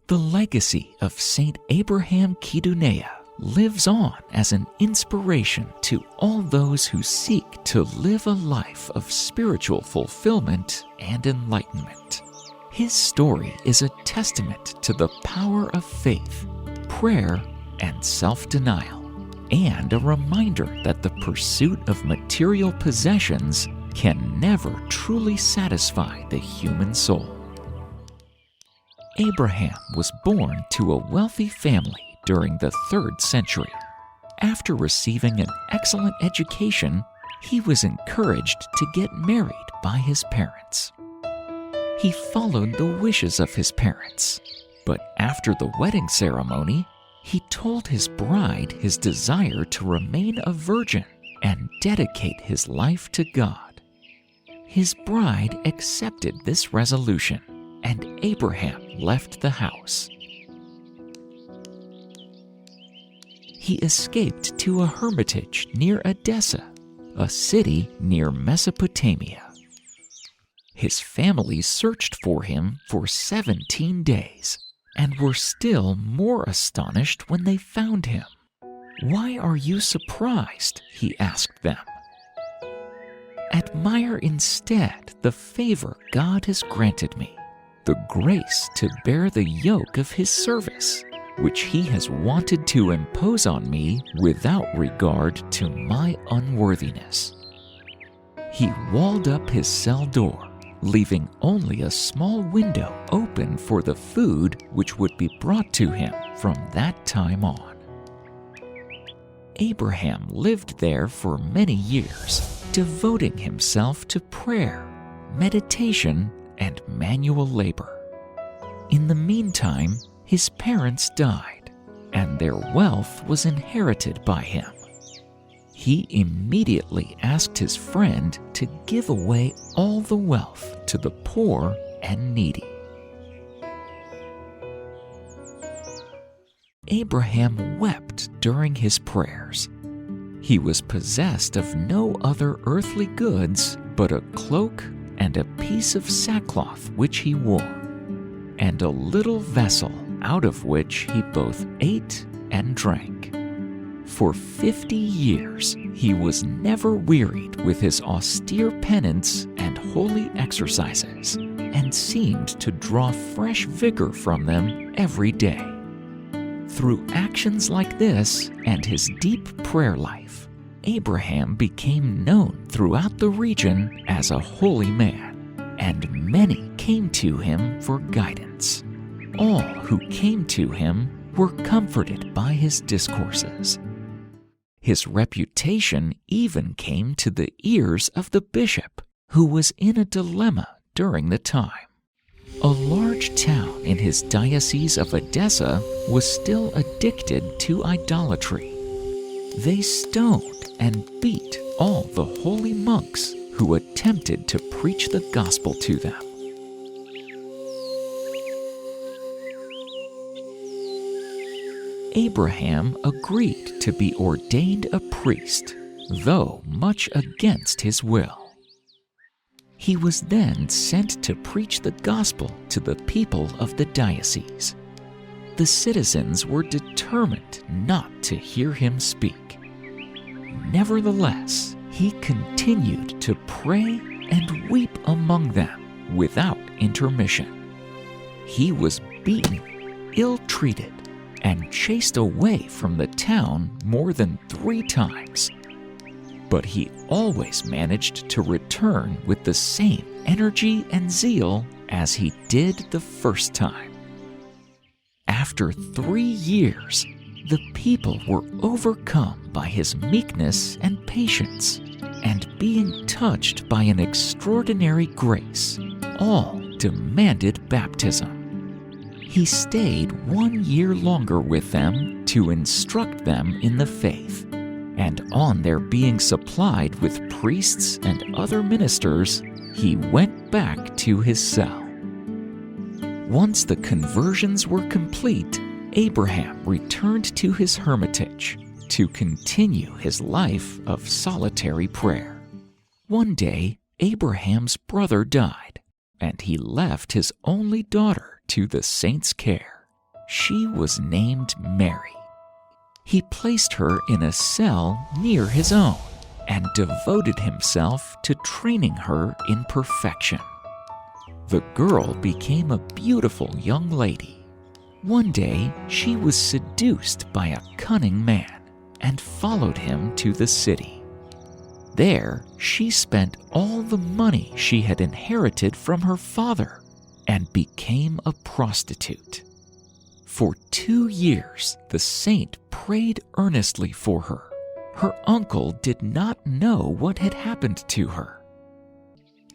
The legacy of st.Abraham Kidunaia lives on as an inspiration to all those who seek to live a life of spiritual fulfillment and enlightenment. His story is a testament to the power of faith, prayer, and self-denial, and a reminder that the pursuit of material possessions can never truly satisfy the human soul. Abraham was born to a wealthy family during the 3rd century. After receiving an excellent education, he was encouraged to get married by his parents. He followed the wishes of his parents, but after the wedding ceremony, he told his bride his desire to remain a virgin and dedicate his life to God. His bride accepted this resolution, and Abraham left the house. He escaped to a hermitage near Edessa, a city near Mesopotamia. His family searched for him for 17 days and were still more astonished when they found him. "Why are you surprised?" he asked them. "Admire instead the favor God has granted me, the grace to bear the yoke of his service, which he has wanted to impose on me without regard to my unworthiness." He walled up his cell door, leaving only a small window open for the food which would be brought to him from that time on. Abraham lived there for many years, devoting himself to prayer, meditation, and manual labor. In the meantime, his parents died, and their wealth was inherited by him. He immediately asked his friend to give away all the wealth to the poor and needy. Abraham wept during his prayers. He was possessed of no other earthly goods but a cloak and a piece of sackcloth which he wore, and a little vessel out of which he both ate and drank. For 50 years he was never wearied with his austere penance and holy exercises, and seemed to draw fresh vigor from them every day. Through actions like this and his deep prayer life, Abraham became known throughout the region as a holy man, and many came to him for guidance. All who came to him were comforted by his discourses. His reputation even came to the ears of the bishop, who was in a dilemma during the time. A large town in his diocese of Edessa was still addicted to idolatry. They stoned and beat all the holy monks who attempted to preach the gospel to them. Abraham agreed to be ordained a priest, though much against his will. He was then sent to preach the gospel to the people of the diocese. The citizens were determined not to hear him speak. Nevertheless, he continued to pray and weep among them without intermission. He was beaten, ill-treated, and chased away from the town more than 3 times. But he always managed to return with the same energy and zeal as he did the first time. After 3 years, the people were overcome by his meekness and patience, and being touched by an extraordinary grace, all demanded baptism. He stayed 1 year longer with them to instruct them in the faith, and on their being supplied with priests and other ministers, he went back to his cell. Once the conversions were complete, Abraham returned to his hermitage to continue his life of solitary prayer. One day, Abraham's brother died, and he left his only daughter to the saint's care. She was named Mary. He placed her in a cell near his own and devoted himself to training her in perfection. The girl became a beautiful young lady. One day, she was seduced by a cunning man and followed him to the city. There, she spent all the money she had inherited from her father and became a prostitute. For 2 years, the saint prayed earnestly for her. Her uncle did not know what had happened to her.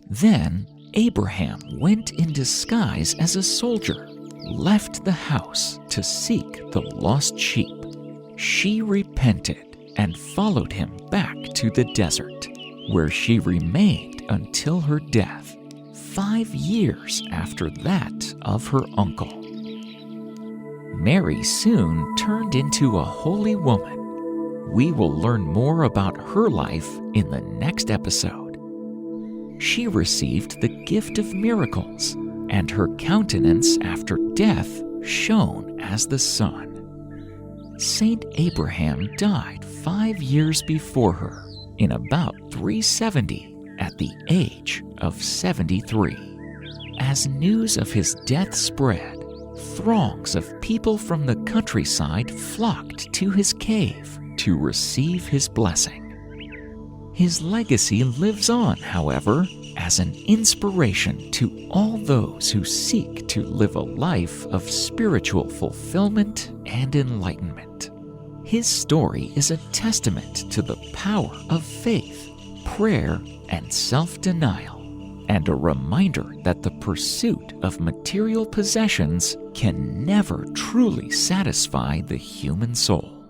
Then, Abraham went in disguise as a soldier, left the house to seek the lost sheep. She repented and followed him back to the desert, where she remained until her death, 5 years after that of her uncle. Mary soon turned into a holy woman. We will learn more about her life in the next episode. She received the gift of miracles, and her countenance after death shone as the sun. St. Abraham died 5 years before her, in about 370, at the age of 73. As news of his death spread, throngs of people from the countryside flocked to his cave to receive his blessing. His legacy lives on, however, as an inspiration to all those who seek to live a life of spiritual fulfillment and enlightenment. His story is a testament to the power of faith, prayer, and self-denial, and a reminder that the pursuit of material possessions can never truly satisfy the human soul.